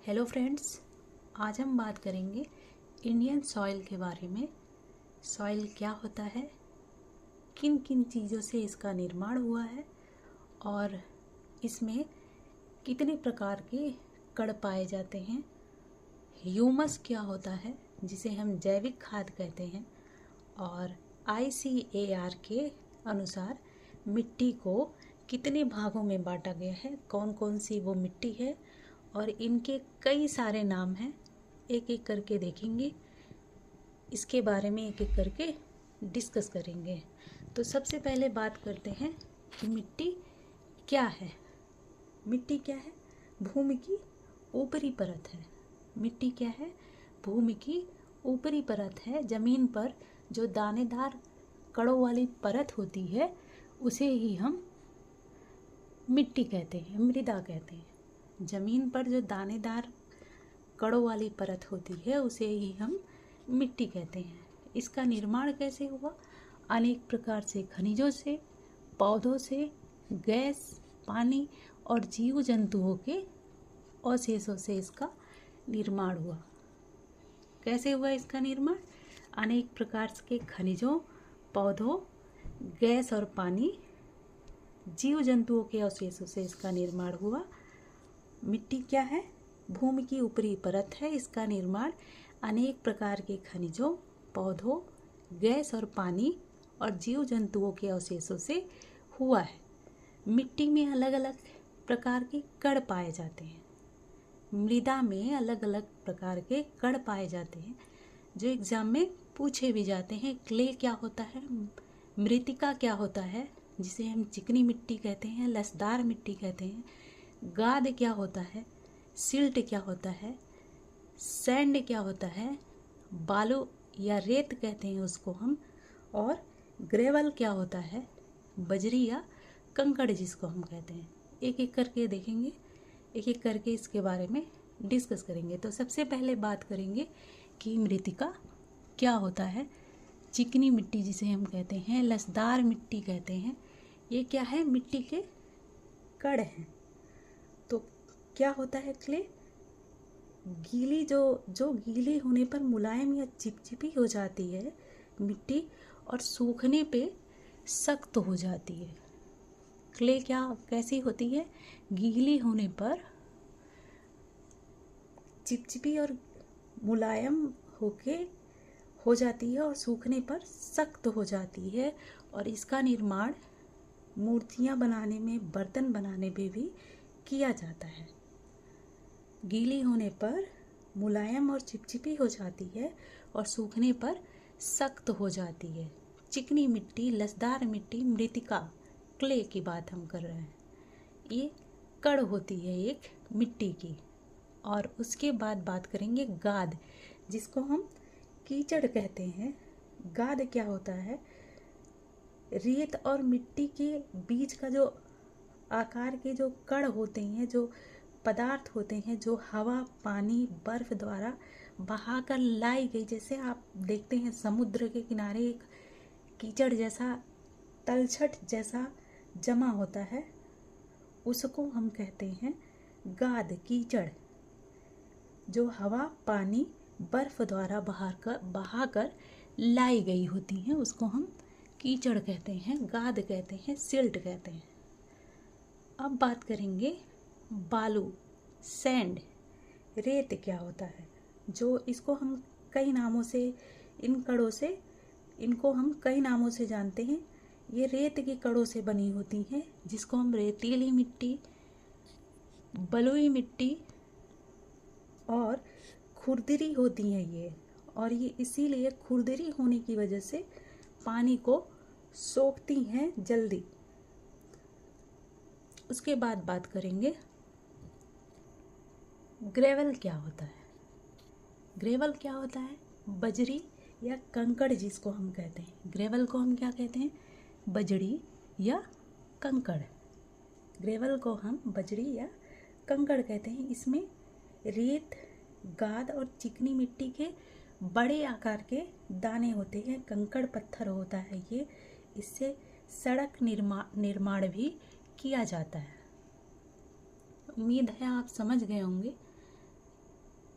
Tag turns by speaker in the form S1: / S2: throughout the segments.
S1: Hello friends, आज हम बात करेंगे इंडियन सॉइल के बारे में। सॉइल क्या होता है, किन किन चीज़ों से इसका निर्माण हुआ है और इसमें कितने प्रकार के कण पाए जाते हैं। ह्यूमस क्या होता है, जिसे हम जैविक खाद कहते हैं। और ICAR के अनुसार मिट्टी को कितने भागों में बांटा गया है, कौन कौन सी वो मिट्टी है और इनके कई सारे नाम हैं। एक एक करके देखेंगे, इसके बारे में एक एक करके डिस्कस करेंगे। तो सबसे पहले बात करते हैं कि मिट्टी क्या है। मिट्टी क्या है? भूमि की ऊपरी परत है। मिट्टी क्या है? भूमि की ऊपरी परत है। ज़मीन पर जो दानेदार कणों वाली परत होती है उसे ही हम मिट्टी कहते हैं, मृदा कहते हैं। ज़मीन पर जो दानेदार कणों वाली परत होती है उसे ही हम मिट्टी कहते हैं। इसका निर्माण कैसे हुआ? अनेक प्रकार से खनिजों से, पौधों से, गैस, पानी और जीव जंतुओं के अवशेषों से इसका निर्माण हुआ। कैसे हुआ इसका निर्माण? अनेक प्रकार के खनिजों, पौधों, गैस और पानी, जीव जंतुओं के अवशेषों से इसका निर्माण हुआ। मिट्टी क्या है? भूमि की ऊपरी परत है। इसका निर्माण अनेक प्रकार के खनिजों, पौधों, गैस और पानी और जीव जंतुओं के अवशेषों से हुआ है। मिट्टी में अलग अलग प्रकार के कण पाए जाते हैं। मृदा में अलग अलग प्रकार के कण पाए जाते हैं जो एग्जाम में पूछे भी जाते हैं। क्ले क्या होता है? मृतिका क्या होता है, जिसे हम चिकनी मिट्टी कहते हैं, लसदार मिट्टी कहते हैं। गाद क्या होता है? सिल्ट क्या होता है? सैंड क्या होता है? बालू या रेत कहते हैं उसको हम। और ग्रेवल क्या होता है? बजरी या कंकड़ जिसको हम कहते हैं। एक एक करके देखेंगे, एक एक करके इसके बारे में डिस्कस करेंगे। तो सबसे पहले बात करेंगे कि मृतिका क्या होता है। चिकनी मिट्टी जिसे हम कहते हैं, लसदार मिट्टी कहते हैं, ये क्या है? मिट्टी के कण हैं। तो क्या होता है क्ले? गीली जो गीली होने पर मुलायम या चिपचिपी हो जाती है मिट्टी और सूखने पे सख्त हो जाती है। क्ले कैसी होती है? गीली होने पर चिपचिपी और मुलायम हो जाती है और सूखने पर सख्त हो जाती है। और इसका निर्माण मूर्तियाँ बनाने में, बर्तन बनाने में भी किया जाता है। गीली होने पर मुलायम और चिपचिपी हो जाती है और सूखने पर सख्त हो जाती है। चिकनी मिट्टी, लसदार मिट्टी, मृतिका, क्ले की बात हम कर रहे हैं। ये कण होती है एक मिट्टी की। और उसके बाद बात करेंगे गाद, जिसको हम कीचड़ कहते हैं। गाद क्या होता है? रेत और मिट्टी के बीच का जो आकार के जो कण होते हैं, जो पदार्थ होते हैं, जो हवा, पानी, बर्फ द्वारा बहाकर लाई गई। जैसे आप देखते हैं समुद्र के किनारे एक कीचड़ जैसा, तलछट जैसा जमा होता है, उसको हम कहते हैं गाद, कीचड़। जो हवा, पानी, बर्फ द्वारा बहाकर लाई गई होती हैं उसको हम कीचड़ कहते हैं, गाद कहते हैं, सिल्ट कहते हैं। अब बात करेंगे बालू, सैंड, रेत क्या होता है। जो इसको हम कई नामों से, इन कणों से, इनको हम कई नामों से जानते हैं। ये रेत के कणों से बनी होती हैं, जिसको हम रेतीली मिट्टी, बलुई मिट्टी और खुरदरी होती हैं ये। और ये इसीलिए खुरदरी होने की वजह से पानी को सोखती हैं जल्दी। उसके बाद बात करेंगे ग्रेवल क्या होता है। ग्रेवल क्या होता है? बजरी या कंकड़ जिसको हम कहते हैं। ग्रेवल को हम क्या कहते हैं? बजरी या कंकड़। ग्रेवल को हम बजरी या कंकड़ कहते हैं। इसमें रेत, गाद और चिकनी मिट्टी के बड़े आकार के दाने होते हैं। कंकड़ पत्थर होता है ये। इससे सड़क निर्माण भी किया जाता है। उम्मीद है आप समझ गए होंगे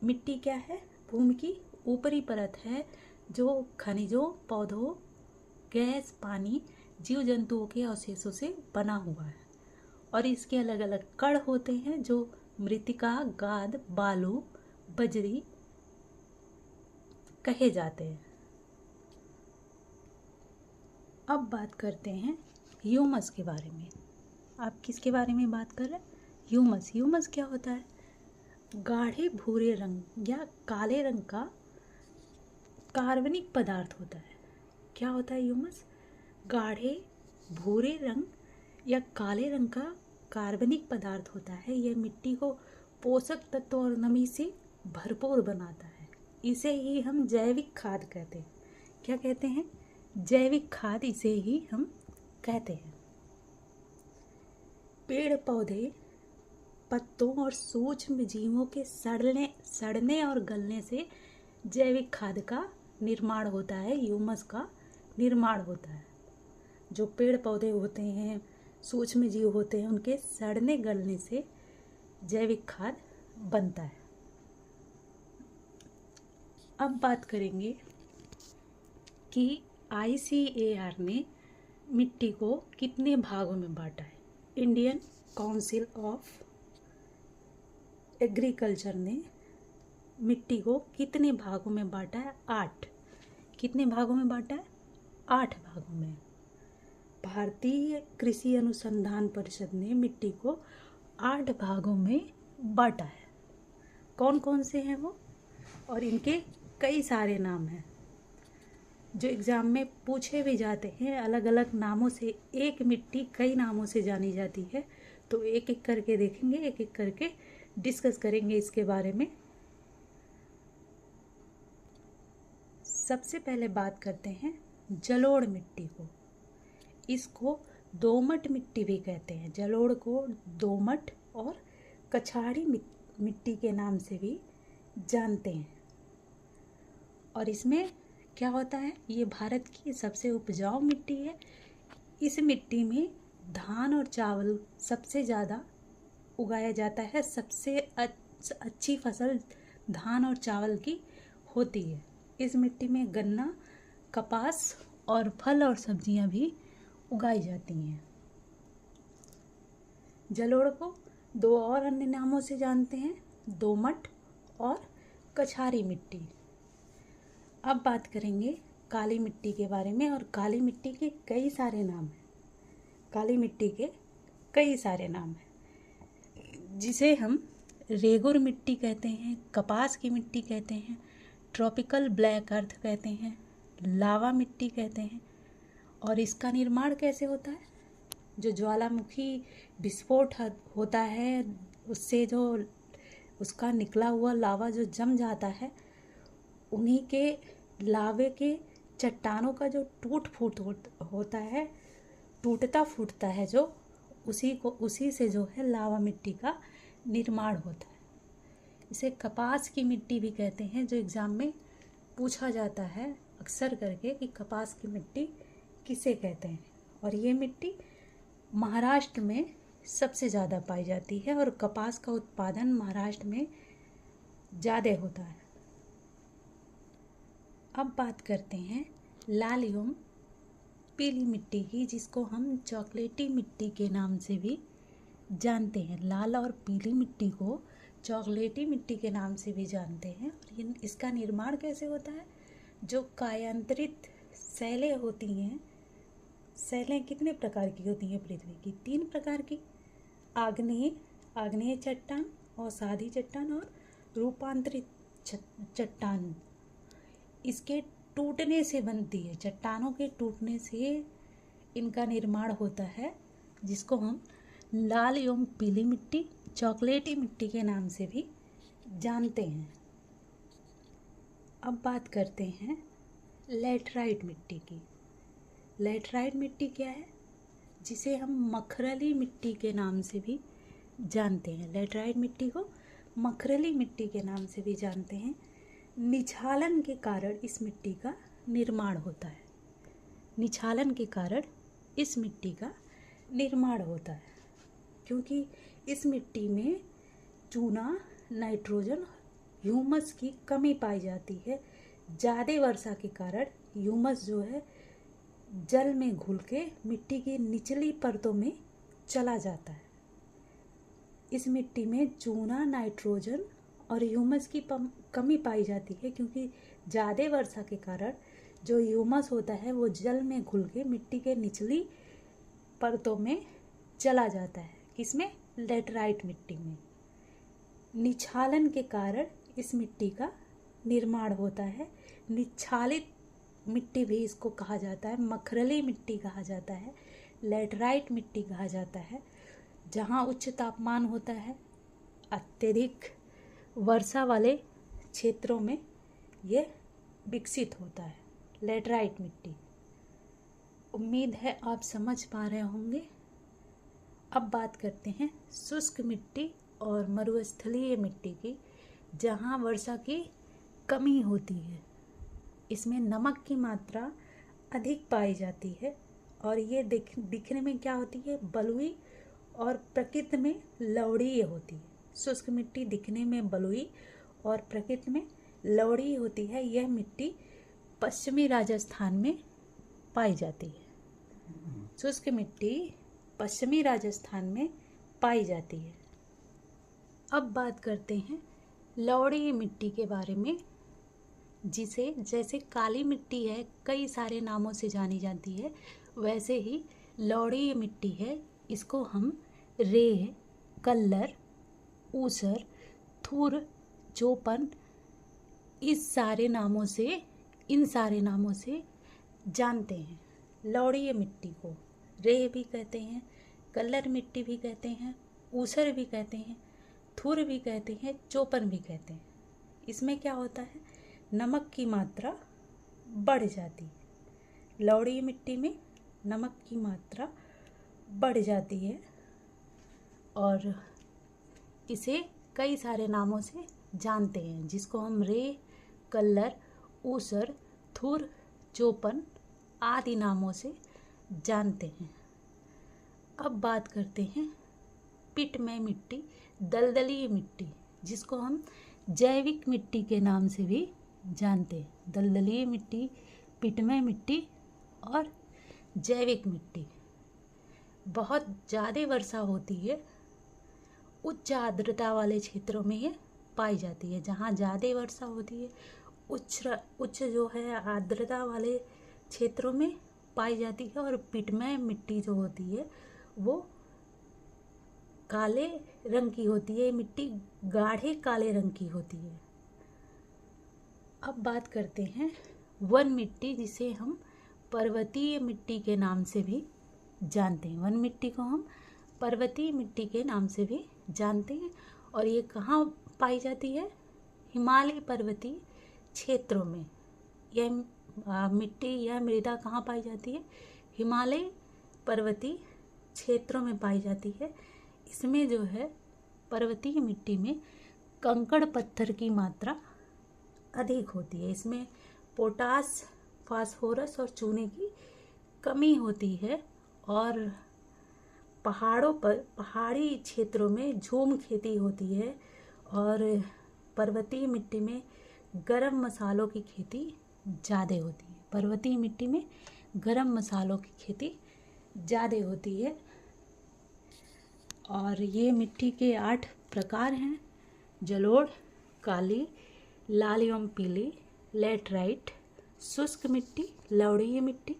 S1: मिट्टी क्या है? भूमि की ऊपरी परत है जो खनिजों, पौधों, गैस, पानी, जीव जंतुओं के अवशेषों से बना हुआ है। और इसके अलग अलग कण होते हैं जो मृतिका, गाद, बालू, बजरी कहे जाते हैं। अब बात करते हैं ह्यूमस के बारे में। आप किसके बारे में बात कर रहे हैं? ह्यूमस। ह्यूमस क्या होता है? गाढ़े भूरे रंग या काले रंग का कार्बनिक पदार्थ होता है। क्या होता है ह्यूमस? गाढ़े भूरे रंग या काले रंग का कार्बनिक पदार्थ होता है। यह मिट्टी को पोषक तत्व और नमी से भरपूर बनाता है। इसे ही हम जैविक खाद कहते हैं। क्या कहते हैं? जैविक खाद इसे ही हम कहते हैं। पेड़ पौधे, पत्तों और सूक्ष्म जीवों के सड़ने और गलने से जैविक खाद का निर्माण होता है, ह्यूमस का निर्माण होता है। जो पेड़ पौधे होते हैं, सूक्ष्म जीव होते हैं, उनके सड़ने गलने से जैविक खाद बनता है। अब बात करेंगे कि ICAR ने मिट्टी को कितने भागों में बांटा है। इंडियन काउंसिल ऑफ एग्रीकल्चर ने मिट्टी को कितने भागों में बांटा है? 8। कितने भागों में बांटा है? 8 भागों में। भारतीय कृषि अनुसंधान परिषद ने मिट्टी को 8 भागों में बांटा है। कौन कौन से हैं वो? और इनके कई सारे नाम हैं जो एग्ज़ाम में पूछे भी जाते हैं। अलग अलग नामों से एक मिट्टी कई नामों से जानी जाती है। तो एक एक करके देखेंगे, एक एक करके डिस्कस करेंगे इसके बारे में। सबसे पहले बात करते हैं जलोढ़ मिट्टी को। इसको दोमट मिट्टी भी कहते हैं। जलोढ़ को दोमट और कछाड़ी मिट्टी के नाम से भी जानते हैं। और इसमें क्या होता है? ये भारत की सबसे उपजाऊ मिट्टी है। इस मिट्टी में धान और चावल सबसे ज़्यादा उगाया जाता है। सबसे अच्छी फसल धान और चावल की होती है। इस मिट्टी में गन्ना, कपास और फल और सब्जियां भी उगाई जाती हैं। जलोढ़ को 2 और अन्य नामों से जानते हैं, दोमट और कछारी मिट्टी। अब बात करेंगे काली मिट्टी के बारे में। और काली मिट्टी के कई सारे नाम हैं। काली मिट्टी के कई सारे नाम हैं, जिसे हम रेगुर मिट्टी कहते हैं, कपास की मिट्टी कहते हैं, ट्रॉपिकल ब्लैक अर्थ कहते हैं, लावा मिट्टी कहते हैं। और इसका निर्माण कैसे होता है? जो ज्वालामुखी विस्फोट होता है, उससे जो उसका निकला हुआ लावा जो जम जाता है, उन्हीं के लावे के चट्टानों का जो टूट फूट होता है, टूटता फूटता है, जो उसी से जो है लावा मिट्टी का निर्माण होता है। इसे कपास की मिट्टी भी कहते हैं, जो एग्ज़ाम में पूछा जाता है अक्सर करके कि कपास की मिट्टी किसे कहते हैं। और ये मिट्टी महाराष्ट्र में सबसे ज़्यादा पाई जाती है और कपास का उत्पादन महाराष्ट्र में ज़्यादा होता है। अब बात करते हैं लाल एवं पीली मिट्टी की, जिसको हम चॉकलेटी मिट्टी के नाम से भी जानते हैं। लाल और पीली मिट्टी को चॉकलेटी मिट्टी के नाम से भी जानते हैं। और इसका निर्माण कैसे होता है? जो कायांतरित शैलें होती हैं, शैलें कितने प्रकार की होती हैं पृथ्वी की? 3 प्रकार की। आग्नेय चट्टान, अवसादी चट्टान और रूपांतरित चट्टान। इसके टूटने से बनती है, चट्टानों के टूटने से इनका निर्माण होता है, जिसको हम लाल एवं पीली मिट्टी, चॉकलेटी मिट्टी के नाम से भी जानते हैं। अब बात करते हैं लैटराइट मिट्टी की। लैटराइट मिट्टी क्या है? जिसे हम मखरली मिट्टी के नाम से भी जानते हैं। लैटराइट मिट्टी को मखरली मिट्टी के नाम से भी जानते हैं। निछालन के कारण इस मिट्टी का निर्माण होता है। निछालन के कारण इस मिट्टी का निर्माण होता है, क्योंकि इस मिट्टी में चूना, नाइट्रोजन ह्यूमस की कमी पाई जाती है। ज़्यादा वर्षा के कारण ह्यूमस जो है जल में घुल के मिट्टी की निचली परतों में चला जाता है। इस मिट्टी में चूना, नाइट्रोजन और ह्यूमस की कमी पाई जाती है, क्योंकि ज़्यादा वर्षा के कारण जो ह्यूमस होता है वो जल में घुल के मिट्टी के निचली परतों में चला जाता है। किसमें? लेटराइट मिट्टी में। निछालन के कारण इस मिट्टी का निर्माण होता है। निछालित मिट्टी भी इसको कहा जाता है, मखरली मिट्टी कहा जाता है, लेटराइट मिट्टी कहा जाता है। जहाँ उच्च तापमान होता है, अत्यधिक वर्षा वाले क्षेत्रों में ये विकसित होता है, लेटराइट मिट्टी। उम्मीद है आप समझ पा रहे होंगे। अब बात करते हैं शुष्क मिट्टी और मरुस्थलीय मिट्टी की, जहाँ वर्षा की कमी होती है। इसमें नमक की मात्रा अधिक पाई जाती है और ये दिखने में क्या होती है? बलुई और प्रकृति में लवणीय होती है। शुष्क मिट्टी दिखने में बलुई और प्रकृति में लवणीय होती है। यह मिट्टी पश्चिमी राजस्थान में पाई जाती है। शुष्क मिट्टी पश्चिमी राजस्थान में पाई जाती है। अब बात करते हैं लवणीय मिट्टी के बारे में, जिसे जैसे काली मिट्टी है कई सारे नामों से जानी जाती है, वैसे ही लवणीय मिट्टी है। इसको हम रेह, कल्लर, ऊसर, थुर, चौपन इन सारे नामों से जानते हैं। लवणीय मिट्टी को रेह भी कहते हैं, कल्लर मिट्टी भी कहते हैं, ऊसर भी कहते हैं, थुर भी कहते हैं, चौपन भी कहते हैं। इसमें क्या होता है? नमक की मात्रा बढ़ जाती है। लवणीय मिट्टी में नमक की मात्रा बढ़ जाती है और इसे कई सारे नामों से जानते हैं, जिसको हम रेह, कल्लर, ऊसर, थुर, चौपन आदि नामों से जानते हैं। अब बात करते हैं पिटमय मिट्टी, दलदली मिट्टी, जिसको हम जैविक मिट्टी के नाम से भी जानते हैं। दलदली मिट्टी, पिटमय मिट्टी और जैविक मिट्टी। बहुत ज़्यादा वर्षा होती है, उच्च आर्द्रता वाले क्षेत्रों में ये पाई जाती है। जहाँ ज़्यादा वर्षा होती है, उच्च जो है आर्द्रता वाले क्षेत्रों में पाई जाती है। और पिटमय मिट्टी जो होती है वो काले रंग की होती है। मिट्टी गाढ़े काले रंग की होती है। अब बात करते हैं वन मिट्टी, जिसे हम पर्वतीय मिट्टी के नाम से भी जानते हैं। वन मिट्टी को हम पर्वतीय मिट्टी के नाम से भी जानते हैं। और ये कहाँ पाई जाती है? हिमालय पर्वतीय क्षेत्रों में। यह मिट्टी, यह मृदा कहाँ पाई जाती है? हिमालय पर्वतीय क्षेत्रों में पाई जाती है। इसमें जो है पर्वतीय मिट्टी में कंकड़ पत्थर की मात्रा अधिक होती है। इसमें पोटास, फास्फोरस और चूने की कमी होती है। और पहाड़ों पर, पहाड़ी क्षेत्रों में झूम खेती होती है। और पर्वतीय मिट्टी में गरम मसालों की खेती ज़्यादा होती है। पर्वतीय मिट्टी में गरम मसालों की खेती ज़्यादा होती है। और ये मिट्टी के 8 प्रकार हैं: जलोढ़, काली, लाल एवं पीली, लेटराइट, शुष्क मिट्टी, लवणीय मिट्टी,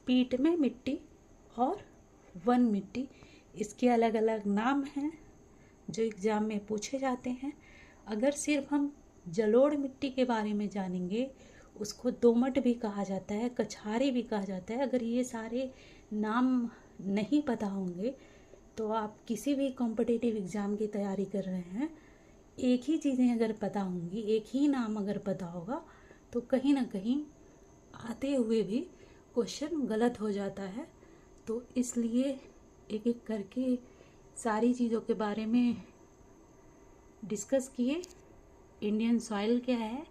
S1: पीटमय मिट्टी और वन मिट्टी। इसके अलग अलग नाम हैं जो एग्ज़ाम में पूछे जाते हैं। अगर सिर्फ हम जलोढ़ मिट्टी के बारे में जानेंगे, उसको दोमट भी कहा जाता है, कछारी भी कहा जाता है। अगर ये सारे नाम नहीं पता होंगे तो आप किसी भी कॉम्पिटिटिव एग्ज़ाम की तैयारी कर रहे हैं, एक ही चीज़ें अगर पता होंगी, एक ही नाम अगर पता होगा, तो कहीं ना कहीं आते हुए भी क्वेश्चन गलत हो जाता है। तो इसलिए एक एक करके सारी चीज़ों के बारे में डिस्कस किए। इंडियन सॉइल क्या है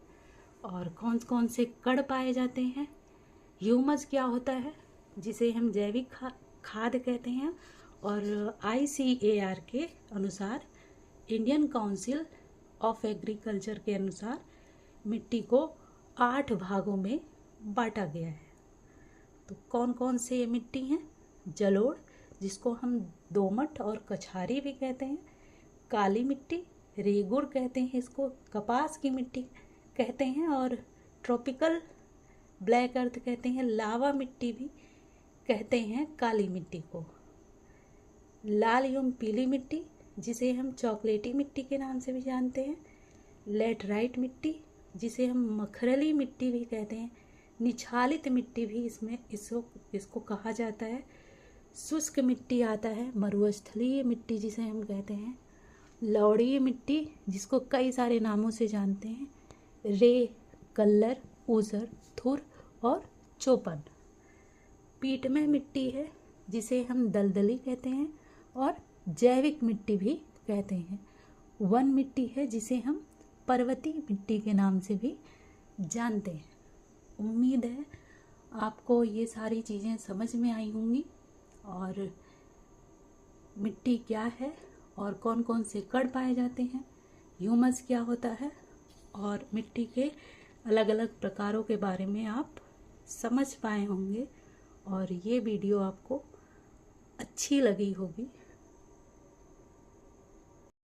S1: और कौन कौन से कण पाए जाते हैं, ह्यूमस क्या होता है जिसे हम जैविक खाद कहते हैं, और ICAR के अनुसार इंडियन काउंसिल ऑफ एग्रीकल्चर के अनुसार मिट्टी को 8 भागों में बांटा गया है। तो कौन कौन से ये मिट्टी हैं? जलोढ़, जिसको हम दोमट और कछारी भी कहते हैं, काली मिट्टी, रेगुर कहते हैं इसको, कपास की मिट्टी कहते हैं, और ट्रॉपिकल ब्लैक अर्थ कहते हैं, लावा मिट्टी भी कहते हैं काली मिट्टी को। लाल एवं पीली मिट्टी, जिसे हम चॉकलेटी मिट्टी के नाम से भी जानते हैं, लैटराइट मिट्टी, जिसे हम मखरली मिट्टी भी कहते हैं, निछालित मिट्टी भी इसको कहा जाता है, शुष्क मिट्टी आता है, मरुस्थलीय मिट्टी जिसे हम कहते हैं, लौड़ीय मिट्टी, जिसको कई सारे नामों से जानते हैं, रे, कल्लर, ऊसर, थुर और चोपन। पीटमय मिट्टी है, जिसे हम दलदली कहते हैं और जैविक मिट्टी भी कहते हैं। वन मिट्टी है, जिसे हम पर्वतीय मिट्टी के नाम से भी जानते हैं। उम्मीद है आपको ये सारी चीज़ें समझ में आई होंगी, और मिट्टी क्या है और कौन कौन से कण पाए जाते हैं, ह्यूमस क्या होता है, और मिट्टी के अलग अलग प्रकारों के बारे में आप समझ पाए होंगे। और ये वीडियो आपको अच्छी लगी होगी।